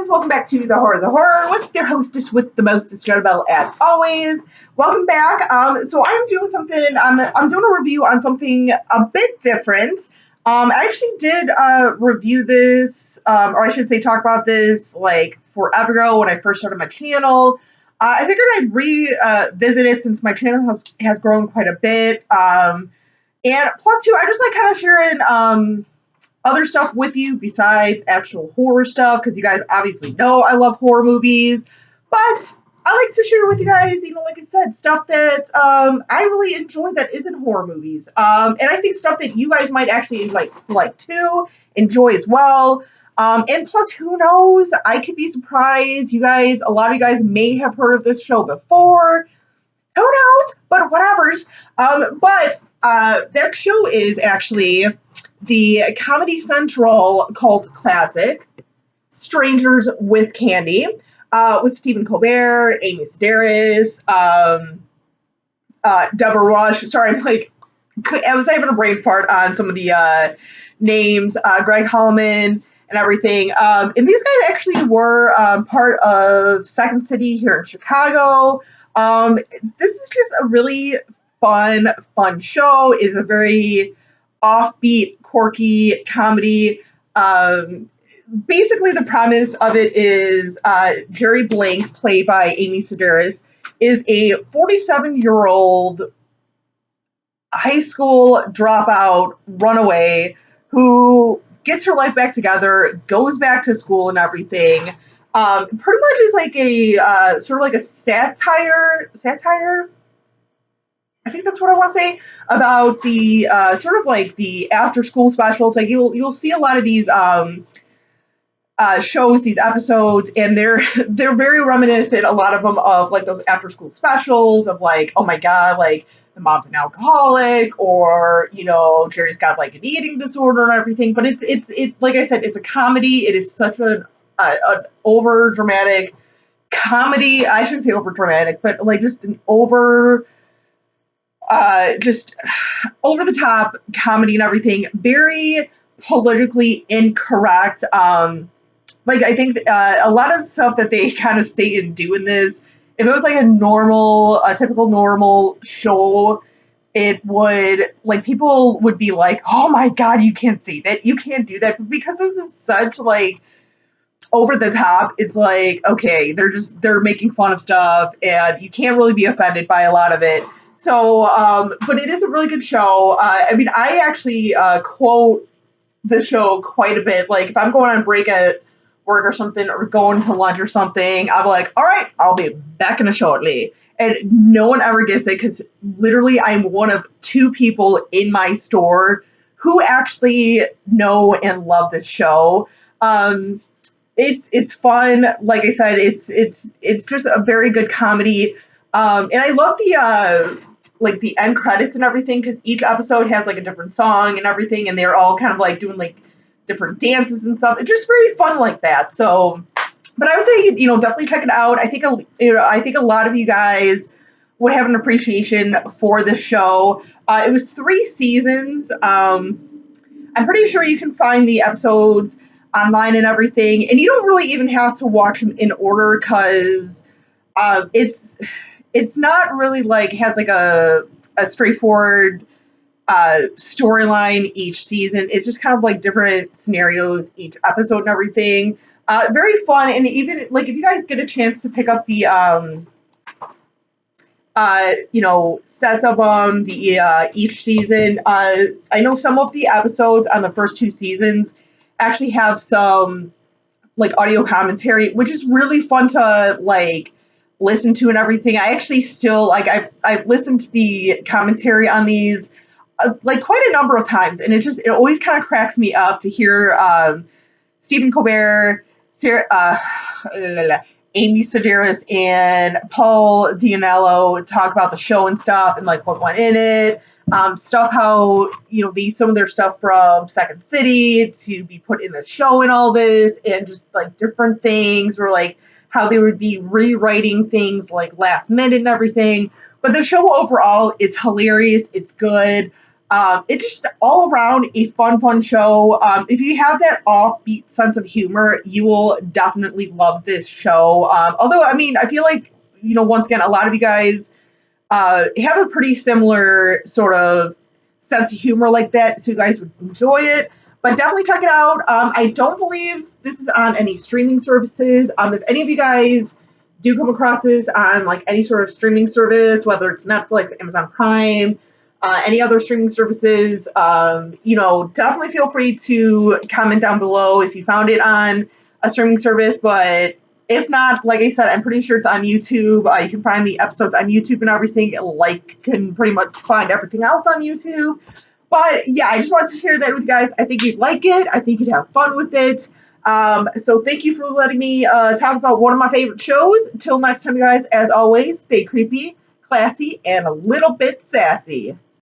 guys, welcome back to the horror with your hostess with the mostest, Jonabelle, as always. Welcome back. So I'm doing something. I'm doing a review on something a bit different. I actually did review this, or I should say, talk about this like forever ago when I first started my channel. I figured I'd revisit it since my channel has grown quite a bit. And plus, too, I just like kind of sharing other stuff with you besides actual horror stuff, because you guys obviously know I love horror movies, but I like to share with you guys, like I said, stuff that I really enjoy that isn't horror movies, and I think stuff that you guys might actually like too, enjoy as well, and plus, who knows, I could be surprised. You guys, a lot of you guys may have heard of this show before, who knows, but whatever's, but that show is actually the Comedy Central cult classic, Strangers with Candy, with Stephen Colbert, Amy Sedaris, Deborah Rush. Sorry, I was having a brain fart on some of the names, Greg Holloman and everything. And these guys actually were part of Second City here in Chicago. This is just a really fun show. It's a very offbeat, quirky comedy. Basically, the premise of it is Jerry Blank, played by Amy Sedaris, is a 47-year-old high school dropout runaway who gets her life back together, goes back to school and everything. Pretty much is like a sort of like a satire. I think that's what I want to say about the sort of like the after school specials. Like you'll see a lot of these shows, these episodes, and they're very reminiscent, a lot of them, of like those after school specials of like, oh my god, like the mom's an alcoholic, or Jerry's got like an eating disorder and everything. But it's like I said, it's a comedy. It is such an over dramatic comedy. I shouldn't say over dramatic, but like just an just over the top comedy and everything, very politically incorrect. Like I think a lot of the stuff that they kind of say and do in this, if it was like a typical normal show, it would, like, people would be like, oh my god, you can't say that, you can't do that. But because this is such like over the top, it's like, okay, they're making fun of stuff and you can't really be offended by a lot of it. So, but it is a really good show. I mean, I actually quote the show quite a bit. Like, if I'm going on break at work or something, or going to lunch or something, I'm like, all right, I'll be back in a shortly. And no one ever gets it, because literally I'm one of two people in my store who actually know and love this show. It's fun. Like I said, it's just a very good comedy. And I love the end credits and everything, because each episode has like a different song and everything, and they're all kind of like doing like different dances and stuff. It's just very fun like that. So, but I would say, definitely check it out. I think a lot of you guys would have an appreciation for this show. It was 3 seasons. I'm pretty sure you can find the episodes online and everything, and you don't really even have to watch them in order, because it's not really like has like a straightforward storyline each season. It's just kind of like different scenarios each episode and everything. Very fun, and even like if you guys get a chance to pick up the sets of the each season. I know some of the episodes on the first 2 seasons actually have some like audio commentary, which is really fun to like listen to and everything. I actually still like I've listened to the commentary on these like quite a number of times, and it always kind of cracks me up to hear Stephen Colbert, Amy Sedaris, and Paul Dianello talk about the show and stuff, and like what went in it. Stuff how, some of their stuff from Second City to be put in the show and all this, and just like different things, or like how they would be rewriting things like last minute and everything. But the show overall, it's hilarious. It's good. It's just all around a fun show. If you have that offbeat sense of humor, you will definitely love this show. Although, I mean, I feel like, once again, a lot of you guys have a pretty similar sort of sense of humor like that, so you guys would enjoy it. But definitely check it out. I don't believe this is on any streaming services. If any of you guys do come across this on like any sort of streaming service, whether it's Netflix, Amazon Prime, any other streaming services, definitely feel free to comment down below if you found it on a streaming service. But if not, like I said, I'm pretty sure it's on YouTube. You can find the episodes on YouTube and everything. Can pretty much find everything else on YouTube. But yeah, I just wanted to share that with you guys. I think you'd like it. I think you'd have fun with it. So thank you for letting me talk about one of my favorite shows. Till next time, you guys, as always, stay creepy, classy, and a little bit sassy.